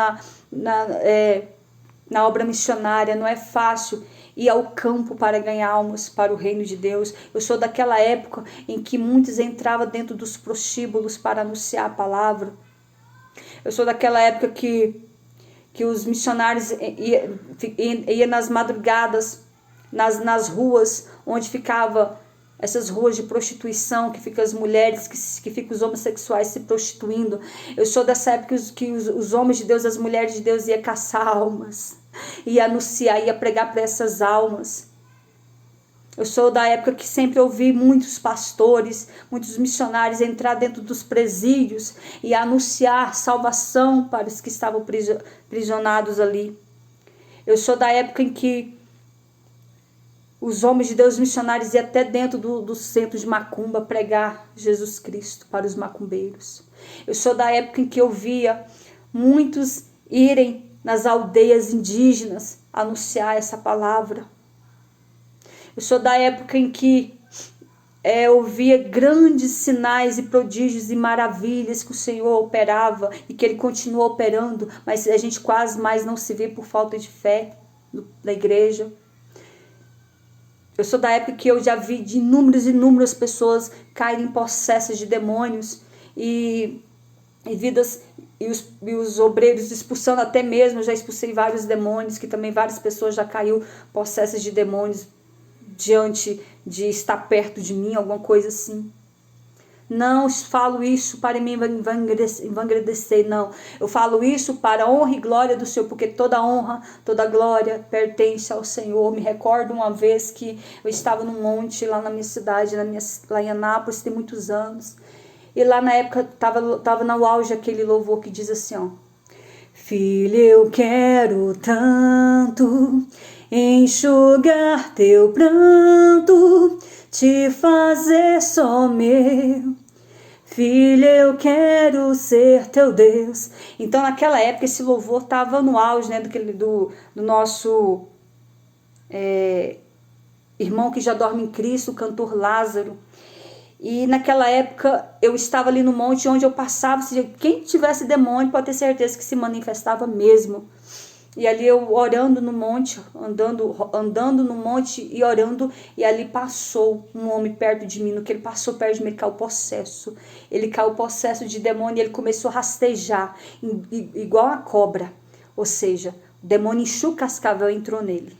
na obra missionária, não é fácil ir ao campo para ganhar almas para o reino de Deus. Eu sou daquela época em que muitos entravam dentro dos prostíbulos para anunciar a palavra. Eu sou daquela época que os missionários iam nas madrugadas, nas ruas onde ficava essas ruas de prostituição, que ficam as mulheres, que ficam os homossexuais se prostituindo. Eu sou dessa época que os homens de Deus, as mulheres de Deus iam caçar almas, ia anunciar, ia pregar para essas almas. Eu sou da época que sempre ouvi muitos pastores, muitos missionários entrar dentro dos presídios e anunciar salvação para os que estavam prisionados ali. Eu sou da época em que os homens de Deus missionários iam até dentro do centro de macumba pregar Jesus Cristo para os macumbeiros. Eu sou da época em que eu via muitos irem nas aldeias indígenas anunciar essa palavra. Eu sou da época em que eu via grandes sinais e prodígios e maravilhas que o Senhor operava e que Ele continua operando, mas a gente quase mais não se vê por falta de fé da igreja. Eu sou da época que eu já vi de inúmeras pessoas caírem possessas de demônios e os obreiros expulsando até mesmo. Eu já expulsei vários demônios, que também várias pessoas já caiu possessas de demônios diante de estar perto de mim, alguma coisa assim. Não falo isso para me engrandecer, não. Eu falo isso para a honra e glória do Senhor, porque toda honra, toda glória pertence ao Senhor. Me recordo uma vez que eu estava num monte lá na minha cidade, lá em Anápolis, tem muitos anos. E lá na época estava no auge aquele louvor que diz assim, ó: Filho, eu quero tanto enxugar teu pranto, te fazer só meu. Filho, eu quero ser teu Deus. Então naquela época esse louvor estava no auge, né, do nosso irmão que já dorme em Cristo, o cantor Lázaro. E naquela época eu estava ali no monte onde eu passava, quem tivesse demônio pode ter certeza que se manifestava mesmo. E ali eu orando no monte, andando no monte e orando, e ali passou um homem perto de mim. No que ele passou perto de mim, ele caiu possesso. Ele caiu possesso de demônio e ele começou a rastejar, igual a cobra. Ou seja, o demônio enxuga cascavel e entrou nele.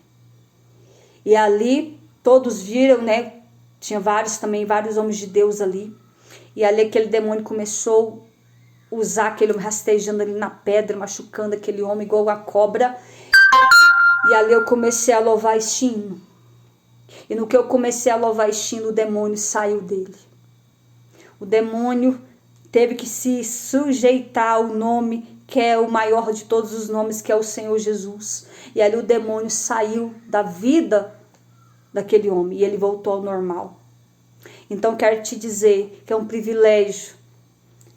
E ali todos viram, né? Tinha vários homens de Deus ali. E ali aquele demônio começou a usar aquele homem rastejando ali na pedra, machucando aquele homem igual a cobra. E ali eu comecei a louvar este hino. E no que eu comecei a louvar este hino, o demônio saiu dele. O demônio teve que se sujeitar ao nome que é o maior de todos os nomes, que é o Senhor Jesus. E ali o demônio saiu da vida daquele homem e ele voltou ao normal. Então quero te dizer que é um privilégio.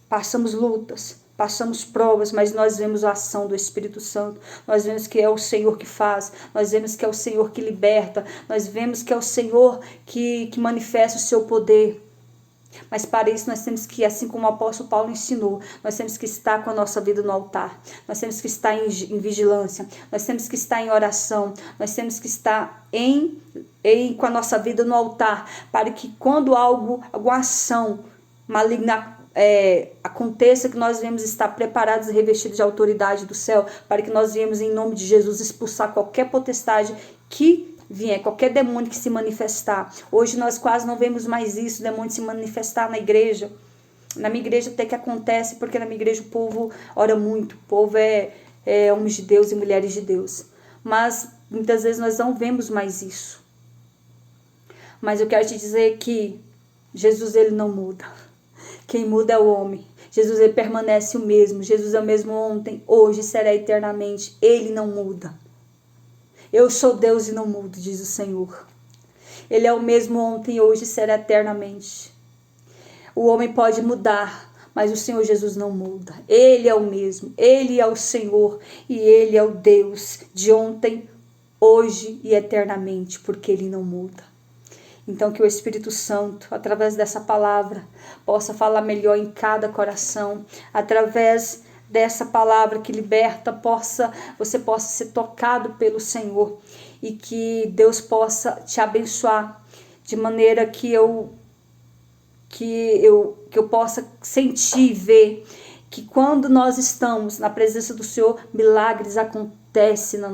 Passamos lutas, passamos provas, mas nós vemos a ação do Espírito Santo. Nós vemos que é o Senhor que faz, nós vemos que é o Senhor que liberta, nós vemos que é o Senhor que manifesta o seu poder. Mas para isso nós temos que, assim como o apóstolo Paulo ensinou, nós temos que estar com a nossa vida no altar. Nós temos que estar em vigilância. Nós temos que estar em oração. Nós temos que estar com a nossa vida no altar. Para que quando alguma ação maligna aconteça, que nós venhamos estar preparados e revestidos de autoridade do céu. Para que nós venhamos em nome de Jesus expulsar qualquer potestade que vier, qualquer demônio que se manifestar. Hoje nós quase não vemos mais isso, demônio se manifestar na igreja. Na minha igreja até que acontece, porque na minha igreja o povo ora muito, o povo é homens de Deus e mulheres de Deus. Mas muitas vezes nós não vemos mais isso. Mas eu quero te dizer que Jesus, ele não muda. Quem muda é o homem. Jesus, ele permanece o mesmo. Jesus é o mesmo ontem, hoje e será eternamente. Ele não muda. Eu sou Deus e não mudo, diz o Senhor. Ele é o mesmo ontem, hoje e será eternamente. O homem pode mudar, mas o Senhor Jesus não muda. Ele é o mesmo, ele é o Senhor e ele é o Deus de ontem, hoje e eternamente, porque ele não muda. Então que o Espírito Santo, através dessa palavra, possa falar melhor em cada coração, através dessa palavra que liberta, você possa ser tocado pelo Senhor e que Deus possa te abençoar de maneira que eu possa sentir e ver que quando nós estamos na presença do Senhor, milagres acontecem na